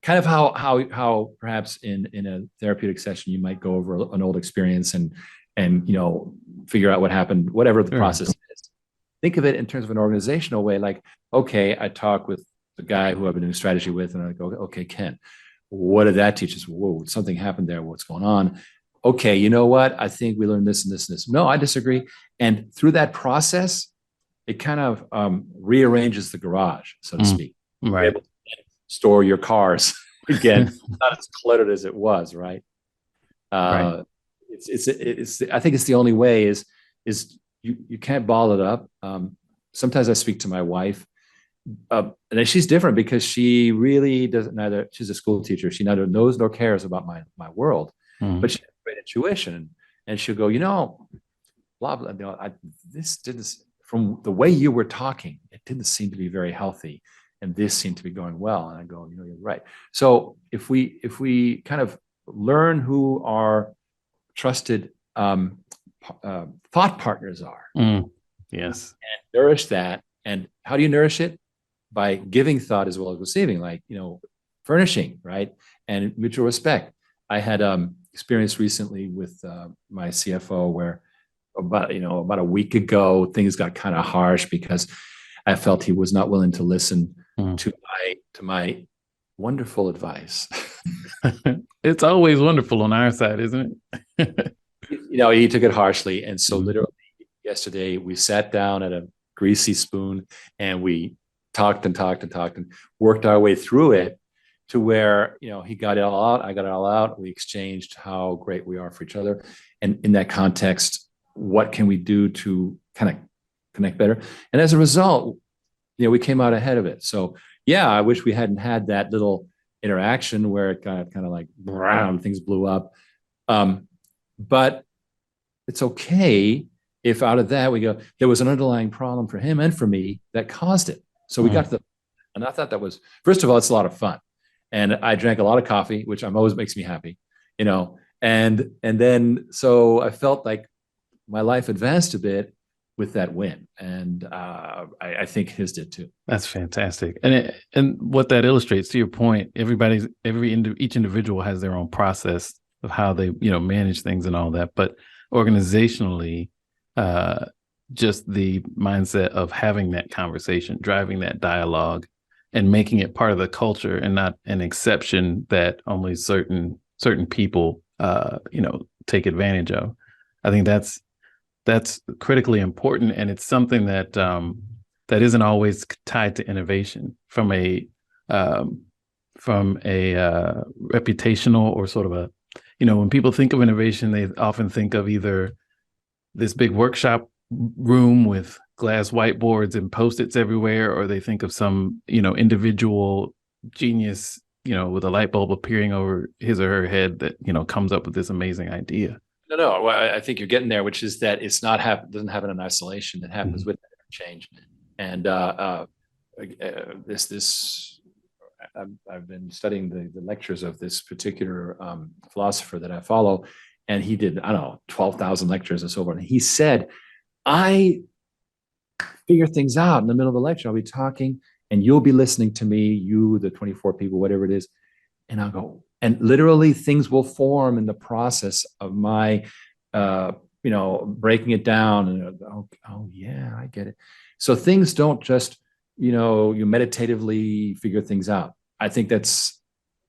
kind of how perhaps in a therapeutic session you might go over an old experience and figure out what happened, whatever the process is. Think of it in terms of an organizational way, like, okay, I talk with the guy who I've been doing strategy with, and I go, okay, Ken, what did that teach us? Whoa, something happened there. What's going on? Okay, you know what? I think we learned this and this and this. No, I disagree. And through that process, it kind of rearranges the garage, so to speak. Right. You're able to store your cars again, not as cluttered as it was, right? Right. It's I think it's the only way is you can't ball it up. Sometimes I speak to my wife, and she's different because she really doesn't she's a school teacher. She neither knows nor cares about my world, but she has great intuition, and she'll go, blah, blah, this didn't, from the way you were talking, it didn't seem to be very healthy. And this seemed to be going well. And I go, you're right. So if we kind of learn who our trusted thought partners are, yes, and nourish that. And how do you nourish it? By giving thought as well as receiving, like, furnishing, right? And mutual respect. I had experience recently with my CFO where about a week ago, things got kind of harsh because I felt he was not willing to listen to my wonderful advice. It's always wonderful on our side, isn't it? He took it harshly. And so literally yesterday we sat down at a greasy spoon and we talked and worked our way through it to where, he got it all out. I got it all out. We exchanged how great we are for each other. And in that context, what can we do to kind of connect better? And as a result, we came out ahead of it. So yeah, I wish we hadn't had that little interaction where it got kind of like brown, things blew up. But it's okay if out of that we go, there was an underlying problem for him and for me that caused it. So we got to and I thought that was, first of all, it's a lot of fun. And I drank a lot of coffee, which always makes me happy, and then, so I felt like my life advanced a bit with that win. And I think his did too. That's fantastic. And what that illustrates, to your point, each individual has their own process of how they, manage things and all that. But organizationally, just the mindset of having that conversation, driving that dialogue, and making it part of the culture and not an exception that only certain people, take advantage of. I think that's critically important, and it's something that that isn't always tied to innovation from a reputational or sort of a, when people think of innovation, they often think of either this big workshop room with glass whiteboards and Post-its everywhere, or they think of some, individual genius, with a light bulb appearing over his or her head that, comes up with this amazing idea. No. Well, I think you're getting there, which is that it's not doesn't happen in isolation. It happens with change. And this I've been studying the lectures of this particular philosopher that I follow, and he did, I don't know, 12,000 lectures and so forth. And he said, I figure things out in the middle of a lecture. I'll be talking and you'll be listening to me, you, the 24 people, whatever it is. And I'll go, and literally things will form in the process of my, breaking it down. And oh yeah, I get it. So things don't just, you meditatively figure things out. I think that's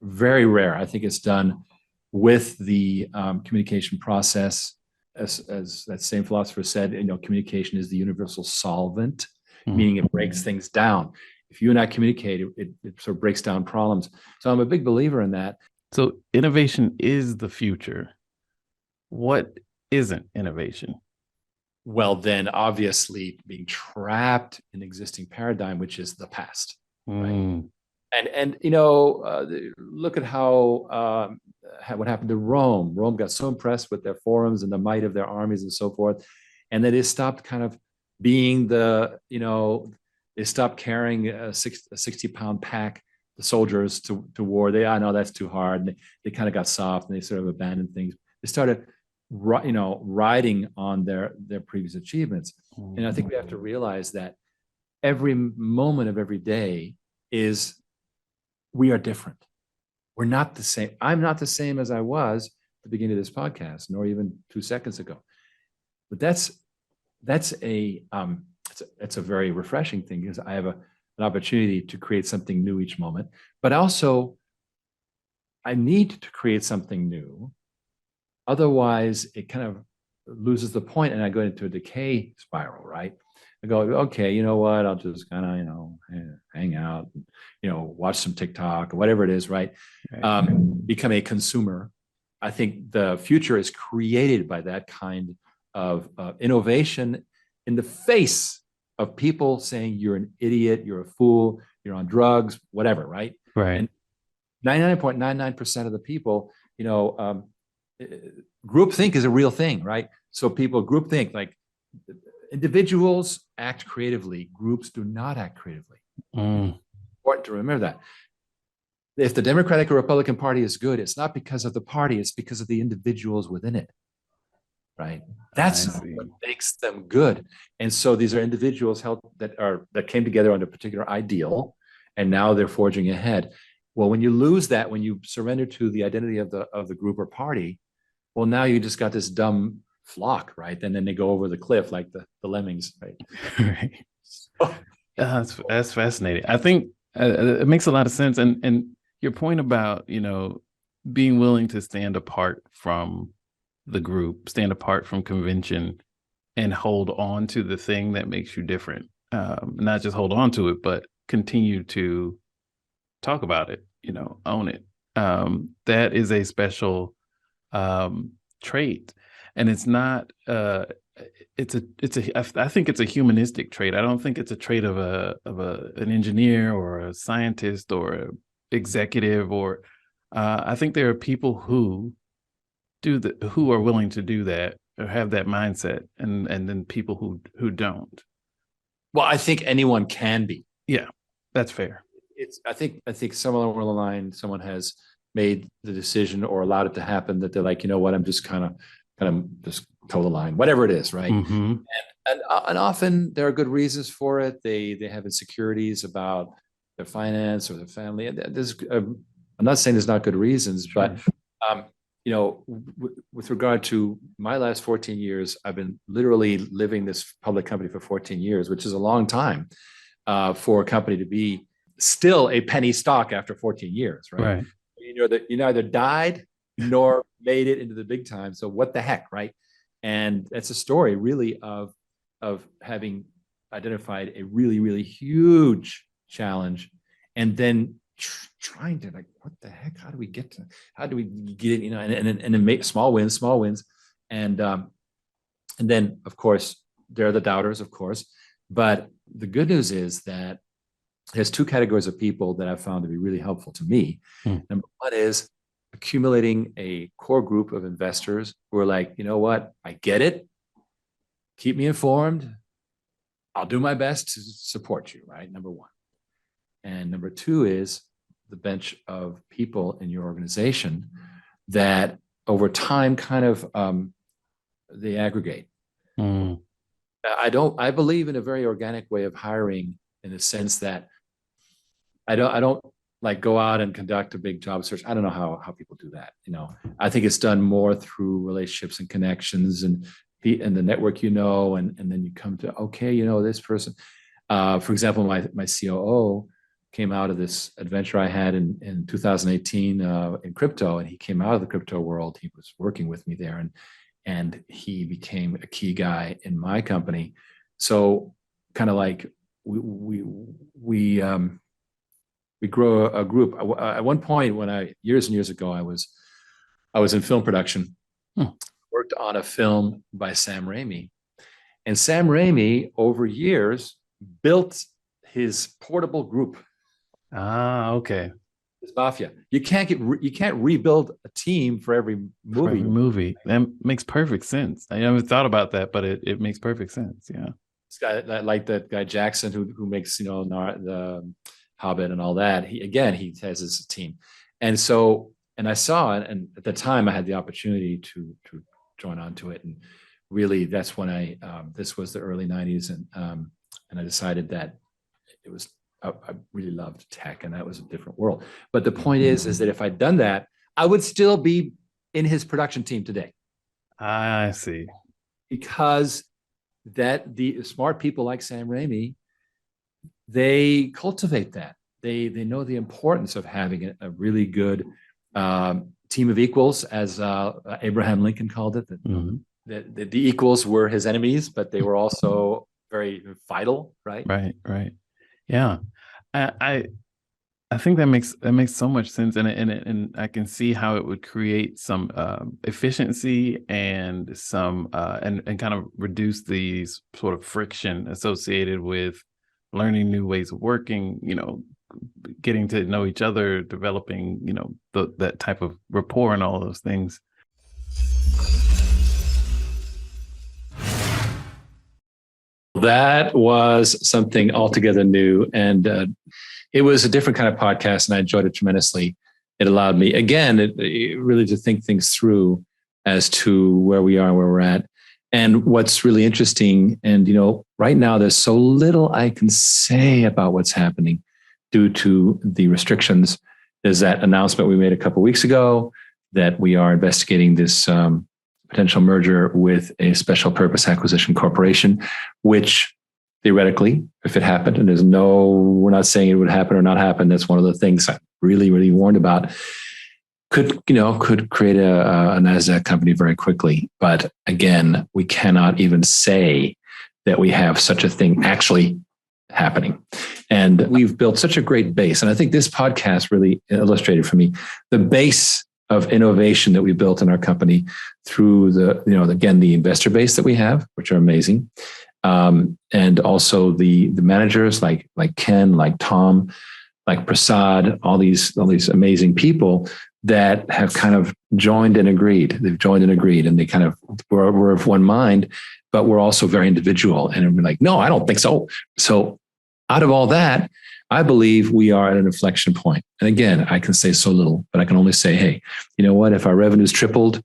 very rare. I think it's done with the communication process. As that same philosopher said, communication is the universal solvent, meaning it breaks things down. If you and I communicate, it sort of breaks down problems. So I'm a big believer in that. So innovation is the future. What isn't innovation? Well, then obviously being trapped in existing paradigm, which is the past, right? And look at how what happened to Rome. Rome got so impressed with their forums and the might of their armies and so forth, and they just stopped kind of being they stopped carrying a 60-pound pack, the soldiers to war. I know that's too hard, and they kind of got soft and they sort of abandoned things. They started riding on their previous achievements. And I think we have to realize that every moment of every day is, we are different. We're not the same. I'm not the same as I was at the beginning of this podcast, nor even 2 seconds ago. But that's a very refreshing thing, because I have an opportunity to create something new each moment. But also, I need to create something new. Otherwise, it kind of loses the point, and I go into a decay spiral, right? I go, okay, you know what? I'll just kind of, hang out, watch some TikTok or whatever it is, right? Become a consumer. I think the future is created by that kind of innovation in the face of people saying you're an idiot, you're a fool, you're on drugs, whatever, right? Right. And 99.99% of the people, groupthink is a real thing, right? So people groupthink, like individuals act creatively, groups do not act creatively. Important to remember that. If the Democratic or Republican Party is good, it's not because of the party, it's because of the individuals within it, right? That's what makes them good. And so these are individuals that came together on a particular ideal, and now they're forging ahead. Well, when you lose that, when you surrender to the identity of the group or party, well, now you just got this dumb flock, right? And then they go over the cliff like the lemmings, right? Right. That's fascinating. I think it makes a lot of sense. And your point about, being willing to stand apart from the group, stand apart from convention, and hold on to the thing that makes you different. Not just hold on to it, but continue to talk about it, own it. That is a special trait, and it's not I think it's a humanistic trait. I don't think it's a trait of an engineer or a scientist or an executive, or I think there are people who who are willing to do that or have that mindset, and then people who don't. Well, I think anyone can be. Yeah, that's fair. I think somewhere along the line, someone has made the decision or allowed it to happen that they're like, you know what, I'm just kind of just toe the line, whatever it is, right? And often there are good reasons for it. They have insecurities about their finance or their family. And I'm not saying there's not good reasons, but with regard to my last 14 years, I've been literally living this public company for 14 years, which is a long time for a company to be still a penny stock after 14 years, right? You neither died nor made it into the big time. So what the heck, right? And that's a story really of having identified a really, really huge challenge, and then trying to, like, what the heck? How do we get it? And then make small wins, and then of course there are the doubters, of course. But the good news is that there's two categories of people that I've found to be really helpful to me. Number one is accumulating a core group of investors who are like, you know what, I get it. Keep me informed. I'll do my best to support you, right? Number one. And number two is the bench of people in your organization that over time kind of they aggregate. Mm. I believe in a very organic way of hiring, in the sense that I don't like go out and conduct a big job search. I don't know how people do that. I think it's done more through relationships and connections and the network, and then you come to, okay, this person. For example, my COO came out of this adventure I had in 2018 in crypto, and he came out of the crypto world. He was working with me there, and he became a key guy in my company. So kind of like we grow a group. At one point, years and years ago, I was in film production, worked on a film by Sam Raimi, and Sam Raimi over years built his portable group. Ah, okay. His mafia. You can't rebuild a team for every movie. For every movie. That makes perfect sense. I never thought about that, but it makes perfect sense. Yeah. This guy, like that guy Jackson, who makes the Hobbit and all that. He has his team, and I saw it, and at the time I had the opportunity to join onto it, and really that's when this was the early '90s, and I decided that it was. I really loved tech, and that was a different world. But the point is that if I'd done that, I would still be in his production team today. I see. Because that the smart people like Sam Raimi, they cultivate that. They know the importance of having a really good team of equals, as Abraham Lincoln called it. The equals were his enemies, but they were also very vital, right? Right. Yeah, I think that makes so much sense, and I can see how it would create some efficiency and some and kind of reduce these sort of friction associated with learning new ways of working. Getting to know each other, developing that type of rapport and all those things. That was something altogether new, and it was a different kind of podcast, and I enjoyed it tremendously. It allowed me, again, it really to think things through as to where we are, where we're at, and what's really interesting. And right now there's so little I can say about what's happening due to the restrictions. There's that announcement we made a couple of weeks ago that we are investigating this potential merger with a special purpose acquisition corporation, which theoretically, if it happened, and we're not saying it would happen or not happen. That's one of the things I really, really warned about. Could create a NASDAQ company very quickly. But again, we cannot even say that we have such a thing actually happening. And we've built such a great base. And I think this podcast really illustrated for me the base of innovation that we built in our company through the investor base that we have, which are amazing. And also the managers like Ken, like Tom, like Prasad, all these amazing people that have kind of joined and agreed. They've joined and agreed, and they kind of we're of one mind, but we're also very individual. And we're like, no, I don't think so. So out of all that, I believe we are at an inflection point. And again, I can say so little, but I can only say, hey, you know what? If our revenues tripled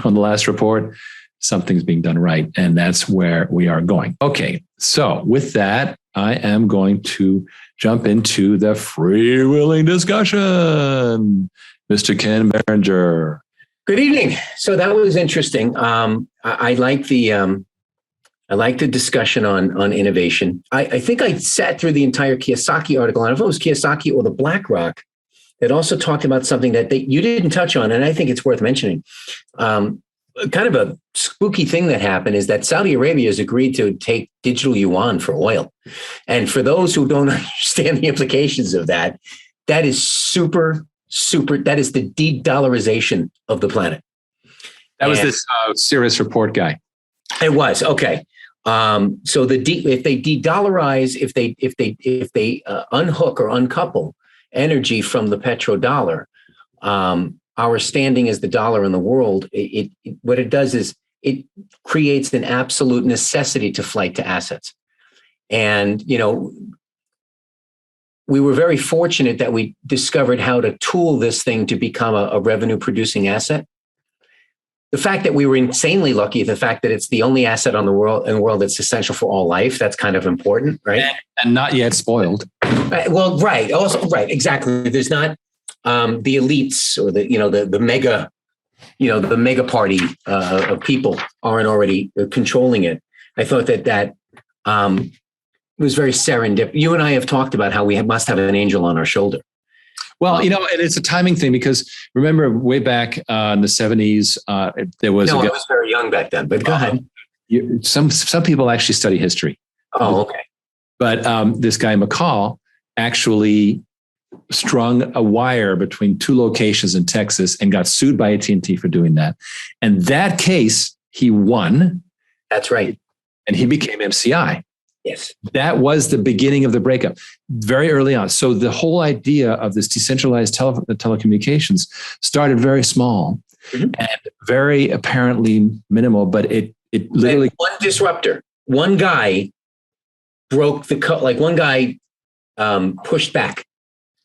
on the last report, something's being done right. And that's where we are going. Okay. So with that, I am going to jump into the freewheeling discussion. Mr. Ken Berenger. Good evening. So that was interesting. I like the discussion on innovation. I think I sat through the entire Kiyosaki article, and I don't know if it was Kiyosaki or the BlackRock that also talked about something that you didn't touch on, and I think it's worth mentioning. Kind of a spooky thing that happened is that Saudi Arabia has agreed to take digital yuan for oil. And for those who don't understand the implications of that, that is super, that is the de-dollarization of the planet. That was this Cirrus report guy. It was. Okay. So if they de-dollarize, if they unhook or uncouple energy from the petrodollar, our standing as the dollar in the world, what it does is it creates an absolute necessity to flight to assets. And, we were very fortunate that we discovered how to tool this thing to become a revenue producing asset. The fact that we were insanely lucky, the fact that it's the only asset in the world that's essential for all life, that's kind of important, right? And not yet spoiled. Well, right. Also, right. Exactly. There's not the elites or the mega, the mega party of people aren't already controlling it. I thought that was very serendipitous. You and I have talked about how we must have an angel on our shoulder. Well, and it's a timing thing, because remember way back in the 70s, there was. No, I was very young back then, but go ahead. Some people actually study history. Oh, okay. But this guy McCall actually strung a wire between two locations in Texas and got sued by AT&T for doing that. And that case, he won. That's right. And he became MCI. Yes. That was the beginning of the breakup very early on. So the whole idea of this decentralized telecommunications started very small and very apparently minimal, but it literally. And one disruptor, one guy broke the code, like one guy pushed back.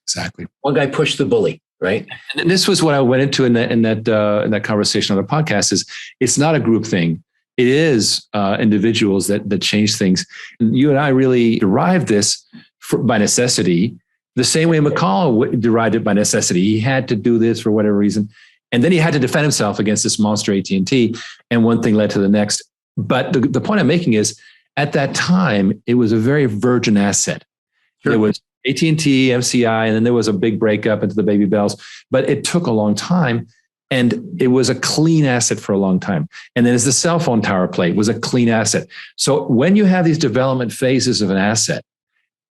Exactly. One guy pushed the bully, right? And this was what I went into in that conversation on the podcast. Is it's not a group thing. It is individuals that change things. And you and I really derived this by necessity, the same way McCall derived it by necessity. He had to do this for whatever reason. And then he had to defend himself against this monster AT&T. And one thing led to the next. But the point I'm making is, at that time, it was a very virgin asset. Sure. There was AT&T, MCI, and then there was a big breakup into the baby bells. But it took a long time. And it was a clean asset for a long time. And then as the cell phone tower plate was a clean asset. So when you have these development phases of an asset,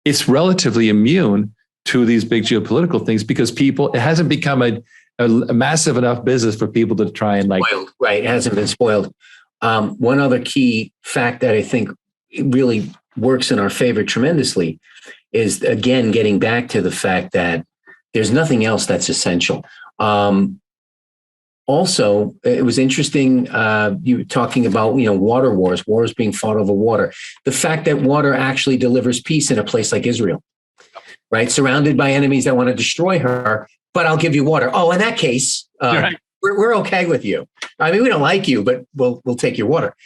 it's relatively immune to these big geopolitical things, because it hasn't become a massive enough business for people to try and spoiled, right? It hasn't been spoiled. One other key fact that I think really works in our favor tremendously is, again, getting back to the fact that there's nothing else that's essential. Also, it was interesting, you were talking about, water wars being fought over water. The fact that water actually delivers peace in a place like Israel, right? Surrounded by enemies that want to destroy her, but I'll give you water. Oh, in that case, right. we're okay with you. I mean, we don't like you, but we'll take your water.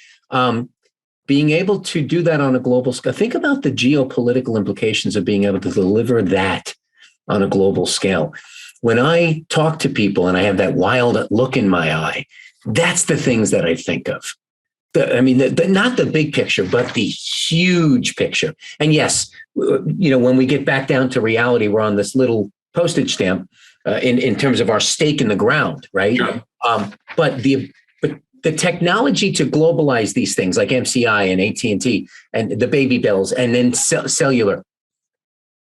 Being able to do that on a global scale, think about the geopolitical implications of being able to deliver that on a global scale. When I talk to people and I have that wild look in my eye, that's the things that I think of. Not the big picture, but the huge picture. And yes, when we get back down to reality, we're on this little postage stamp in terms of our stake in the ground, right? Sure. But the technology to globalize these things like MCI and AT&T and the baby bells and then cellular.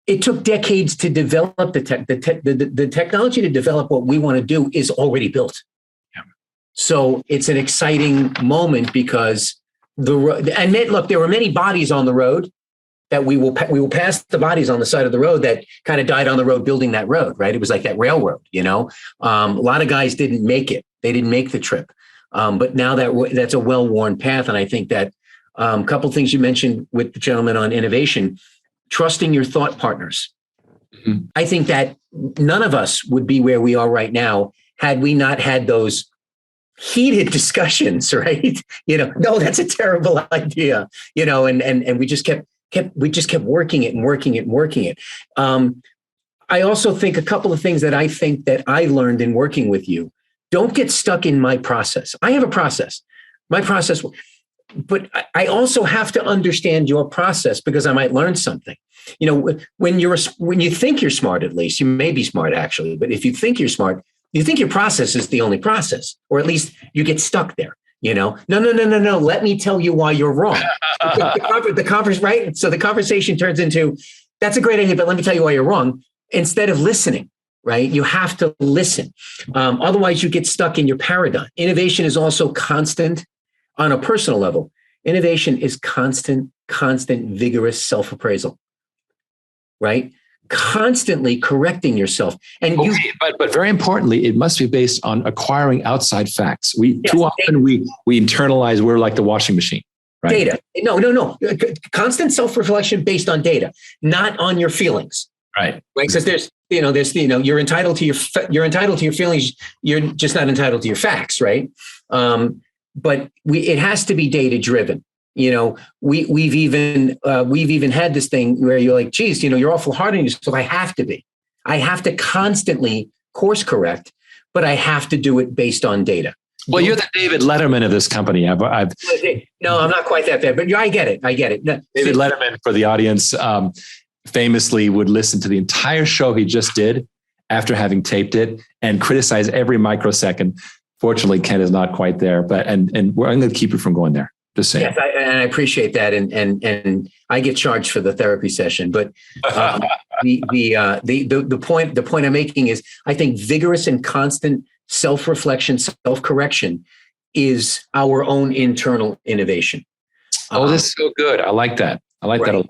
It took decades to develop the technology to develop what we want to do is already built. Yeah. So it's an exciting moment, because there were many bodies on the road that we will pass the bodies on the side of the road that kind of died on the road building that road, right? It was like that railroad, a lot of guys didn't make it. They didn't make the trip. But now that's a well-worn path. And I think that a couple of things you mentioned with the gentleman on innovation, trusting your thought partners. Mm-hmm. I think that none of us would be where we are right now had we not had those heated discussions, right? No, that's a terrible idea, and we just kept working it and working it and working it. I also think a couple of things that I think that I learned in working with you. Don't get stuck in my process. I have a process. My process. But I also have to understand your process, because I might learn something. When you think you're smart, at least you may be smart actually. But if you think you're smart, you think your process is the only process, or at least you get stuck there. No. Let me tell you why you're wrong. the conference, right? So the conversation turns into, that's a great idea, but let me tell you why you're wrong. Instead of listening, right? You have to listen. Otherwise, you get stuck in your paradigm. Innovation is also constant. On a personal level, innovation is constant, vigorous self-appraisal, right? Constantly correcting yourself. And but very importantly, it must be based on acquiring outside facts. Too often we internalize, we're like the washing machine, right? Data. No. Constant self-reflection based on data, not on your feelings. Right. Because there's you're entitled to your feelings. You're just not entitled to your facts, right? But it has to be data driven. We've even had this thing where you're like, geez, you're awful hard on yourself. I have to constantly course correct, but I have to do it based on data. Well, you're the David Letterman of this company. No, I'm not quite that bad, but I get it. No, David Letterman, for the audience, famously would listen to the entire show he just did after having taped it and criticize every microsecond. Fortunately, Ken is not quite there, but and I'm going to keep you from going there. Just saying. Yes, I appreciate that, and I get charged for the therapy session. But the point I'm making is, I think vigorous and constant self-reflection, self-correction is our own internal innovation. Oh, this is so good. I like that. That a lot.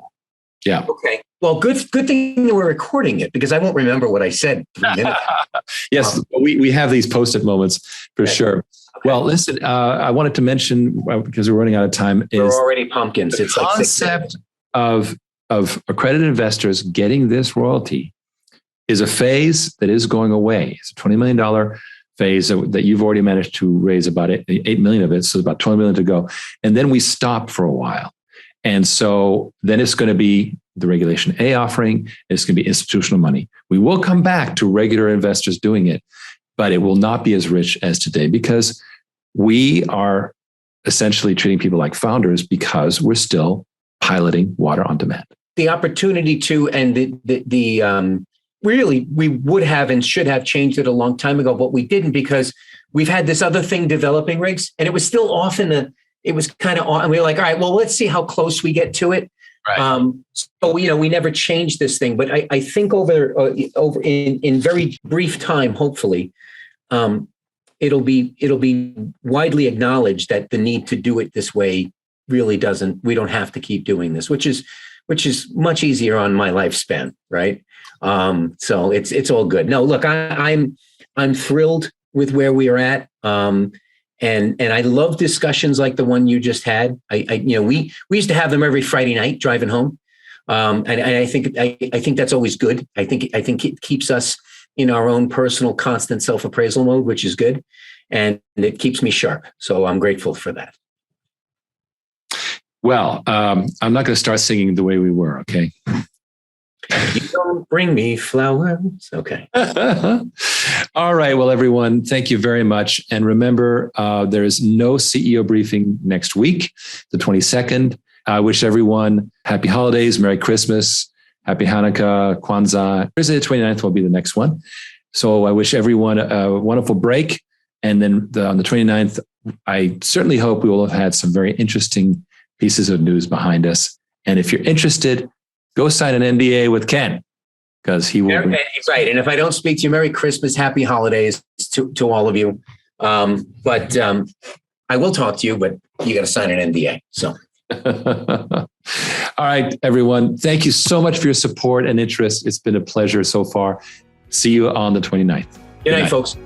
Yeah. Okay. Well, good thing that we're recording it, because I won't remember what I said. Yes, we have these post-it moments for sure. Okay. Well, listen, I wanted to mention, because we're running out of time, we're already pumpkins. The concept of accredited investors getting this royalty is a phase that is going away. It's a $20 million phase that you've already managed to raise about $8 million of it. So about $20 million to go. And then we stop for a while. And so then it's going to be the Regulation A offering. It's going to be institutional money. We will come back to regular investors doing it, but it will not be as rich as today, because we are essentially treating people like founders because we're still piloting water on demand. The opportunity to, and really, we would have and should have changed it a long time ago, but we didn't, because we've had this other thing developing, Riggs, and it was still and we were like, all right, well, let's see how close we get to it. Right. So we never changed this thing, but I think over in very brief time, hopefully, it'll be widely acknowleded that the need to do it this way really doesn't. We don't have to keep doing this, which is much easier on my lifespan, right? So it's all good. No, look, I'm thrilled with where we are at. And I love discussions like the one you just had. We used to have them every Friday night driving home. And I think that's always good. I think it keeps us in our own personal constant self-appraisal mode, which is good. And it keeps me sharp. So I'm grateful for that. Well, I'm not going to start singing the way we were. Okay. You don't bring me flowers. Okay. All right. Well, everyone, thank you very much. And remember, there is no CEO briefing next week, the 22nd. I wish everyone happy holidays, Merry Christmas, Happy Hanukkah, Kwanzaa. Thursday the 29th will be the next one. So I wish everyone a wonderful break. And then on the 29th, I certainly hope we will have had some very interesting pieces of news behind us. And if you're interested, go sign an NDA with Ken, because he will. Right. And if I don't speak to you, Merry Christmas, Happy Holidays to all of you. But I will talk to you, but you got to sign an NDA. So. All right, everyone. Thank you so much for your support and interest. It's been a pleasure so far. See you on the 29th. Good night, folks.